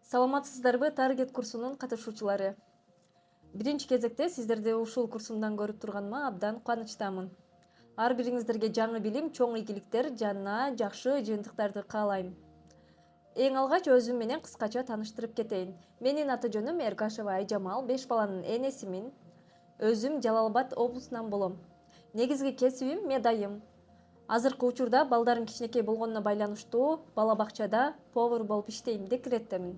Саламатсыздарбы таргет курсунун катышуучулары. Биринчи кезекте сиздерди ушул курсумдан көрүп турганыма абдан кубанычтамын. Ар бириңиздерге жаңы билим, чоң ийгиликтер жана жакшы жыйынтыктарды каалайм. Эң алгач өзүм менен кыскача тааныштырып кетейин. Менин аты жөнүм Эргашева Айжамал, 5 баланын энесимин. Өзүм Жалал Абад облусунан болом. Негизги кесибим медайым. Азыркы учурда балдарым кичинекей болгонуна байланыштуу бала бакчада повар болуп иштейм, декреттемин.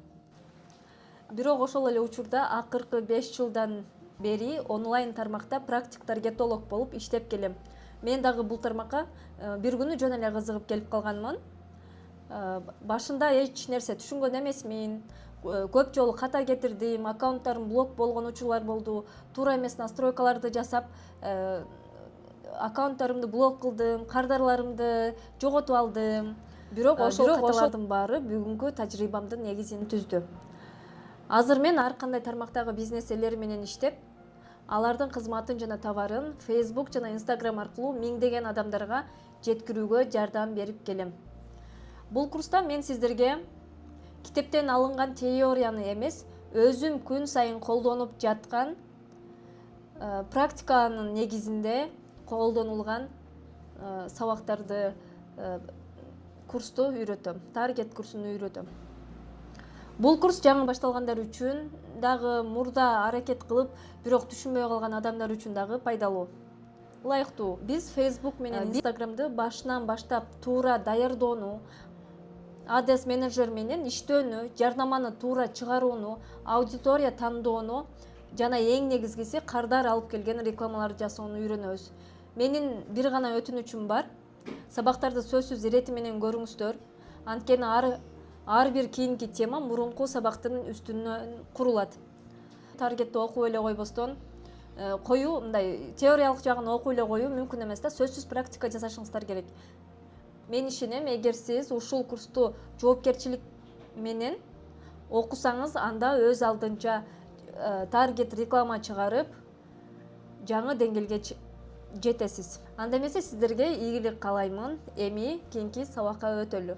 Бирок ошол эле учурда акыркы 5 жылдан бери онлайн тармакта практик таргетолог болуп иштеп келем. Мен дагы бул тармакка бир күнү жөн эле кызыгып келип калганмын. Башында эч нерсе түшүнгөн эмесмин. Көп жолу ката кетирдим, аккаунттарым блок болгон учурлар болду. Туура эмес настройкаларды жасап, аккаунттарымды блок кылдым, кардарларымды жоготуп алдым. Бирок ошол каталардын баары бүгүнкү тажрыйбамдын негизин түздү. Азыр мен ар кандай тармактагы бизнес ээлери менен иштеп, алардын кызматын жана товарын Facebook жана Instagram аркылуу миңдеген адамдарга жеткирүүгө жардам берип келем. Бул курста мен сиздерге китептен алынган теорияны эмес, өзүм күн сайын колдонуп жаткан практиканын негизинде колдонулган сабактарды курсту үйрөтөм, таргет курсун үйрөтөм. Бул курс жаңы башталгандар үчүн дагы, мурда аракет кылып, бирок түшүнбөй калган адамдар үчүн дагы пайдалуу. Ылайыктуу, биз Facebook менен Instagram'ды башынан баштап туура даярдоону, ADS менеджер менен иштөөнү, жарнаманы туура чыгарууну, аудитория тандоону жана эң негизгиси кардар алып келген рекламаларды жасоону үйрөнөбүз. Менин бир гана өтүнүчүм бар. Сабактарды сөзсүз ирети менен көрүңүздөр. Анткени ар бир кийинки тема мурунку сабактын үстүнөн курулат. Таргетти окуп эле койбостон, мындай теориялык жагын окуп эле коюу мүмкүн эмес да, сөзсүз практика жасашыңыздар керек. Мен ишенем, эгер сиз ушул курсту жоопкерчилик менен окусаңыз, анда өз алдынча таргет реклама чыгарып, жаңы деңгээлге жетесиз. Анда эмесе сиздерге ийгилик каалаймын. Эми кийинки сабакка өтөлү.